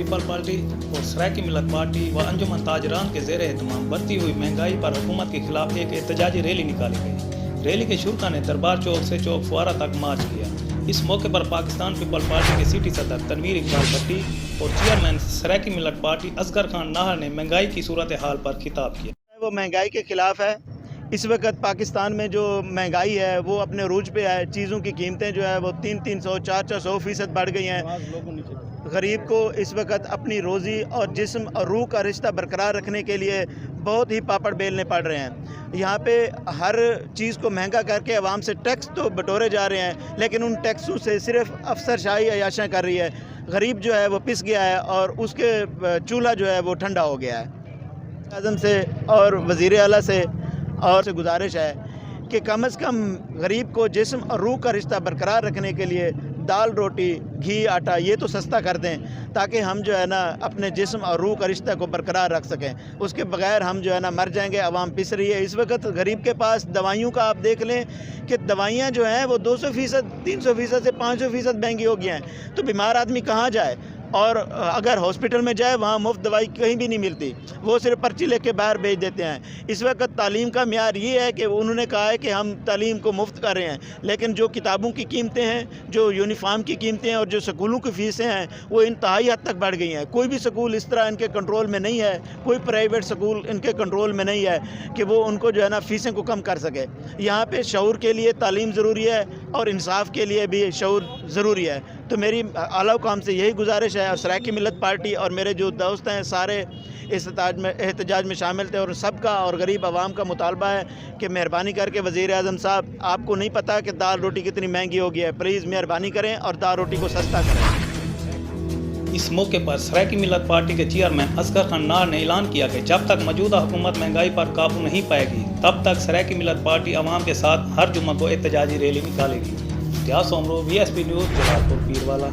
People party اور سرائکی ملت party و انجمن تاجران کے زیر اہتمام بڑھتی ہوئی مہنگائی پر حکومت کے خلاف ایک احتجاجی ریلی نکالی گئی۔ ریلی کے شرکا نے دربار چوک سے چوک فوارہ تک مارچ کیا۔ اس موقع پر پاکستان پیپل پارٹی کے سٹی صدر تنویر اقبال بھٹی اور چیئرمین سرائکی ملت پارٹی اصغر خان ناہر نے مہنگائی کی صورتحال پر خطاب کیا۔ وہ مہنگائی کے خلاف ہے۔ اس وقت پاکستان میں جو مہنگائی ہے وہ اپنے عروج پہ ہے۔ چیزوں کی قیمتیں جو ہے وہ 300 400% بڑھ گئی ہیں۔ غریب کو اس وقت اپنی روزی اور جسم اور روح کا رشتہ برقرار رکھنے کے لیے بہت ہی پاپڑ بیلنے پڑ رہے ہیں۔ یہاں پہ ہر چیز کو مہنگا کر کے عوام سے ٹیکس تو بٹورے جا رہے ہیں، لیکن ان ٹیکسوں سے صرف افسر شاہی عیاشیاں کر رہی ہے۔ غریب جو ہے وہ پس گیا ہے اور اس کے چولہا جو ہے وہ ٹھنڈا ہو گیا ہے۔ اعظم سے اور وزیر اعلیٰ سے گزارش ہے کہ کم از کم غریب کو جسم اور روح کا رشتہ برقرار رکھنے کے لیے دال روٹی گھی آٹا یہ تو سستا کر دیں، تاکہ ہم جو ہے نا اپنے جسم اور روح کا رشتہ کو برقرار رکھ سکیں۔ اس کے بغیر ہم جو ہے نا مر جائیں گے۔ عوام پس رہی ہے۔ اس وقت غریب کے پاس دوائیوں کا آپ دیکھ لیں کہ دوائیاں جو ہیں وہ 200%، 300% سے 500% مہنگی ہو گئی ہیں، تو بیمار آدمی کہاں جائے؟ اور اگر ہاسپٹل میں جائے وہاں مفت دوائی کہیں بھی نہیں ملتی، وہ صرف پرچی لے کے باہر بھیج دیتے ہیں۔ اس وقت تعلیم کا معیار یہ ہے کہ انہوں نے کہا ہے کہ ہم تعلیم کو مفت کر رہے ہیں، لیکن جو کتابوں کی قیمتیں ہیں، جو یونیفارم کی قیمتیں ہیں اور جو سکولوں کی فیسیں ہیں وہ انتہائی حد تک بڑھ گئی ہیں۔ کوئی بھی سکول اس طرح ان کے کنٹرول میں نہیں ہے، کوئی پرائیویٹ سکول ان کے کنٹرول میں نہیں ہے کہ وہ ان کو جو ہے نا فیسیں کو کم کر سکے۔ یہاں پہ شعور کے لیے تعلیم ضروری ہے اور انصاف کے لیے بھی شعور ضروری ہے۔ تو میری اعلیٰ حکام سے یہی گزارش ہے، اور سرائکی ملت پارٹی اور میرے جو دوست ہیں سارے احتجاج میں شامل تھے، اور سب کا اور غریب عوام کا مطالبہ ہے کہ مہربانی کر کے وزیر اعظم صاحب، آپ کو نہیں پتہ کہ دال روٹی کتنی مہنگی ہو گئی ہے، پلیز مہربانی کریں اور دال روٹی کو سستا کریں۔ اس موقع پر سرائکی ملت پارٹی کے چیئرمین اصغر خان ناہر نے اعلان کیا کہ جب تک موجودہ حکومت مہنگائی پر قابو نہیں پائے گی تب تک سرائکی ملت پارٹی عوام کے ساتھ ہر جمعہ کو احتجاجی ریلی نکالے گی۔ ریاض سومرو، VSP نیوز، جلال پور پیروالا۔